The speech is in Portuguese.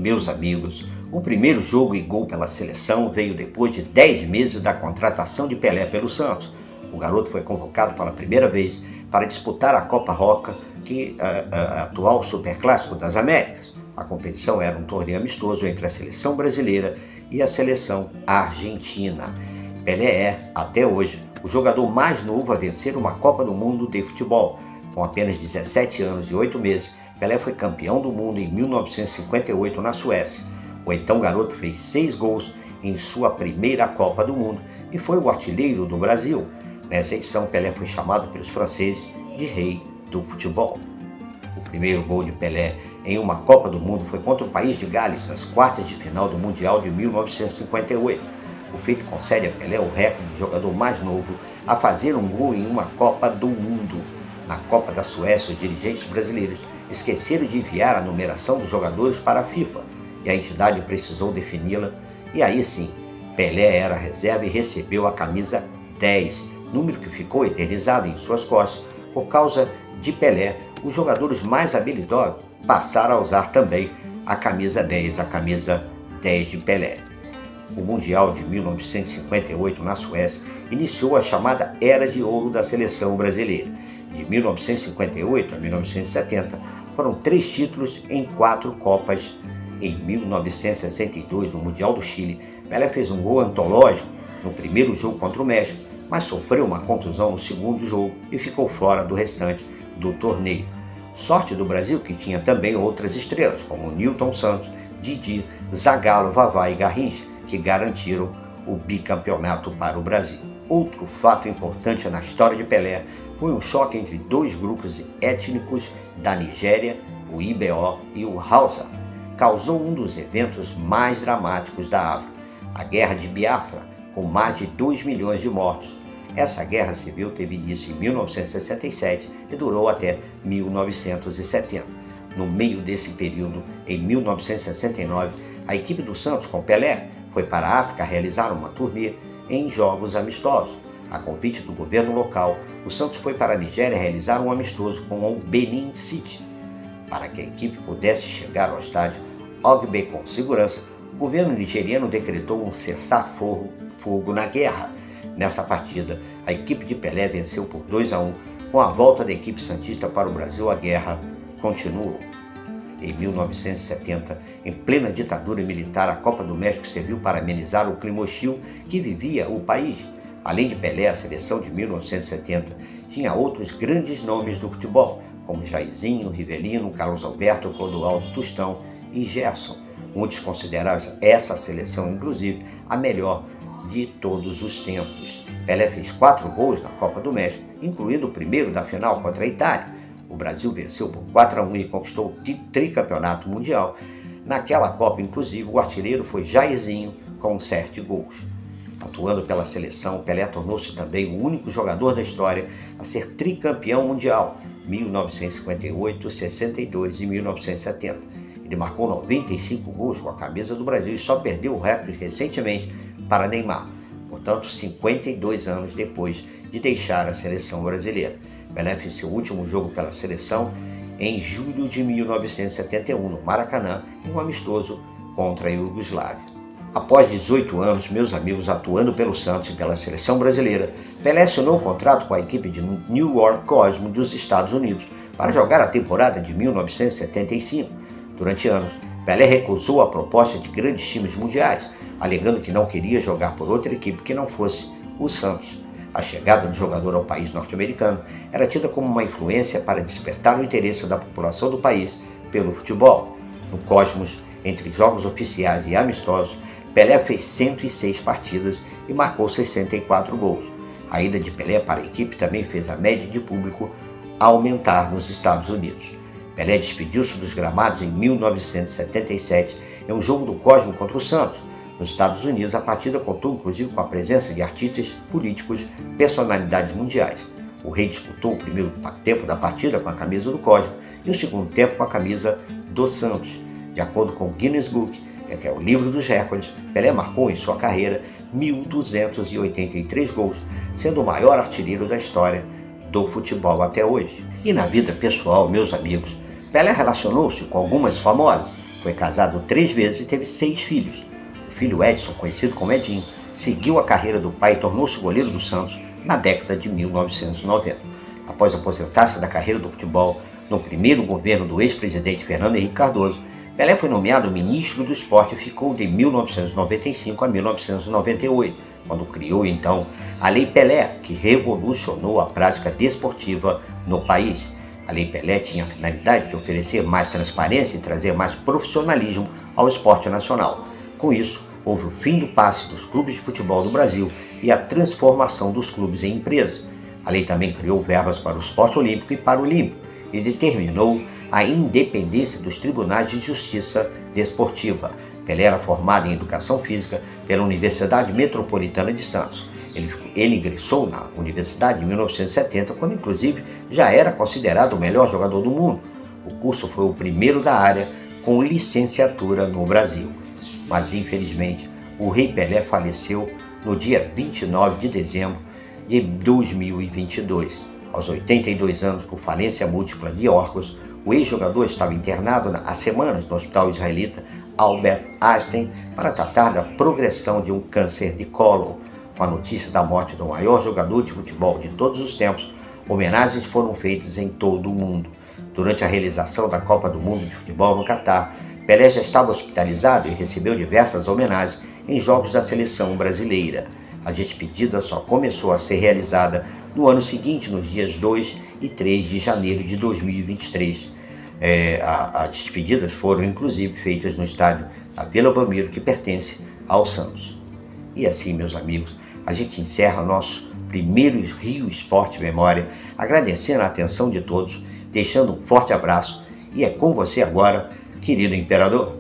meus amigos, o primeiro jogo e gol pela seleção veio depois de 10 meses da contratação de Pelé pelo Santos. O garoto foi convocado pela primeira vez para disputar a Copa Roca, que é a atual Superclássico das Américas. A competição era um torneio amistoso entre a seleção brasileira e a seleção argentina. Pelé é, até hoje, o jogador mais novo a vencer uma Copa do Mundo de futebol. Com apenas 17 anos e 8 meses, Pelé foi campeão do mundo em 1958 na Suécia. O então garoto fez 6 gols em sua primeira Copa do Mundo e foi o artilheiro do Brasil. Nessa edição, Pelé foi chamado pelos franceses de rei do futebol. O primeiro gol de Pelé em uma Copa do Mundo foi contra o país de Gales nas quartas de final do Mundial de 1958. O feito concede a Pelé o recorde de jogador mais novo a fazer um gol em uma Copa do Mundo. Na Copa da Suécia, os dirigentes brasileiros esqueceram de enviar a numeração dos jogadores para a FIFA e a entidade precisou defini-la. E aí sim, Pelé era reserva e recebeu a camisa 10, número que ficou eternizado em suas costas. Por causa de Pelé, os jogadores mais habilidosos passaram a usar também a camisa 10, a camisa 10 de Pelé. O Mundial de 1958 na Suécia iniciou a chamada Era de Ouro da seleção brasileira. De 1958 a 1970 foram 3 títulos em 4 Copas. Em 1962, no Mundial do Chile, Pelé fez um gol antológico no primeiro jogo contra o México, mas sofreu uma contusão no segundo jogo e ficou fora do restante do torneio. Sorte do Brasil, que tinha também outras estrelas, como Nilton Santos, Didi, Zagallo, Vavá e Garrincha, que garantiram o bicampeonato para o Brasil. Outro fato importante na história de Pelé foi um choque entre 2 grupos étnicos da Nigéria, o IBO e o Hausa. Causou um dos eventos mais dramáticos da África, a Guerra de Biafra, com mais de 2 milhões de mortos. Essa guerra civil teve início em 1967 e durou até 1970. No meio desse período, em 1969, a equipe do Santos com Pelé foi para a África realizar uma turnê em jogos amistosos. A convite do governo local, o Santos foi para a Nigéria realizar um amistoso com o Benin City. Para que a equipe pudesse chegar ao estádio Ogbe com segurança, o governo nigeriano decretou um cessar-fogo na guerra. Nessa partida, a equipe de Pelé venceu por 2-1. Com a volta da equipe santista para o Brasil, a guerra continuou. Em 1970, em plena ditadura militar, a Copa do México serviu para amenizar o clima hostil que vivia o país. Além de Pelé, a seleção de 1970 tinha outros grandes nomes do futebol, como Jairzinho, Rivelino, Carlos Alberto, Clodoaldo, Tostão e Gerson. Muitos consideraram essa seleção, inclusive, a melhor de todos os tempos. Pelé fez 4 gols na Copa do México, incluindo o primeiro da final contra a Itália. O Brasil venceu por 4-1 e conquistou o tricampeonato mundial. Naquela Copa, inclusive, o artilheiro foi Jairzinho, com 7 gols. Atuando pela seleção, Pelé tornou-se também o único jogador da história a ser tricampeão mundial, 1958, 62 e 1970. Ele marcou 95 gols com a camisa do Brasil e só perdeu o recorde recentemente para Neymar, portanto 52 anos depois de deixar a seleção brasileira. Pelé fez seu último jogo pela seleção em julho de 1971, no Maracanã, em um amistoso contra a Iugoslávia. Após 18 anos, meus amigos, atuando pelo Santos e pela seleção brasileira, Pelé assinou um contrato com a equipe de New York Cosmos dos Estados Unidos para jogar a temporada de 1975. Durante anos, Pelé recusou a proposta de grandes times mundiais, alegando que não queria jogar por outra equipe que não fosse o Santos. A chegada do jogador ao país norte-americano era tida como uma influência para despertar o interesse da população do país pelo futebol. No Cosmos, entre jogos oficiais e amistosos, Pelé fez 106 partidas e marcou 64 gols. A ida de Pelé para a equipe também fez a média de público aumentar nos Estados Unidos. Pelé despediu-se dos gramados em 1977 em um jogo do Cosmos contra o Santos. Nos Estados Unidos, a partida contou inclusive com a presença de artistas, políticos, personalidades mundiais. O rei disputou o primeiro tempo da partida com a camisa do Cosmos e o segundo tempo com a camisa do Santos. De acordo com o Guinness Book, que é o livro dos recordes, Pelé marcou em sua carreira 1.283 gols, sendo o maior artilheiro da história do futebol até hoje. E na vida pessoal, meus amigos, Pelé relacionou-se com algumas famosas. Foi casado 3 vezes e teve 6 filhos. O filho Edson, conhecido como Edinho, seguiu a carreira do pai e tornou-se goleiro do Santos na década de 1990. Após aposentar-se da carreira do futebol, no primeiro governo do ex-presidente Fernando Henrique Cardoso, Pelé foi nomeado ministro do esporte e ficou de 1995 a 1998, quando criou então a Lei Pelé, que revolucionou a prática desportiva no país. A Lei Pelé tinha a finalidade de oferecer mais transparência e trazer mais profissionalismo ao esporte nacional. Com isso, houve o fim do passe dos clubes de futebol do Brasil e a transformação dos clubes em empresas. A lei também criou verbas para o esporte olímpico e paralímpico e determinou a independência dos tribunais de justiça desportiva. Pelé era formado em Educação Física pela Universidade Metropolitana de Santos. Ele ingressou na universidade em 1970, quando inclusive já era considerado o melhor jogador do mundo. O curso foi o primeiro da área com licenciatura no Brasil. Mas infelizmente, o Rei Pelé faleceu no dia 29 de dezembro de 2022. Aos 82 anos, por falência múltipla de órgãos, o ex-jogador estava internado há semanas no hospital israelita Albert Einstein para tratar da progressão de um câncer de cólon. Com a notícia da morte do maior jogador de futebol de todos os tempos, homenagens foram feitas em todo o mundo. Durante a realização da Copa do Mundo de Futebol no Catar, Pelé já estava hospitalizado e recebeu diversas homenagens em jogos da seleção brasileira. A despedida só começou a ser realizada no ano seguinte, nos dias 2 e 3 de janeiro de 2023. As despedidas foram inclusive feitas no estádio da Vila Belmiro, que pertence ao Santos. E assim, meus amigos, a gente encerra nosso primeiro Rio Esporte Memória, agradecendo a atenção de todos, deixando um forte abraço, e é com você agora, querido imperador.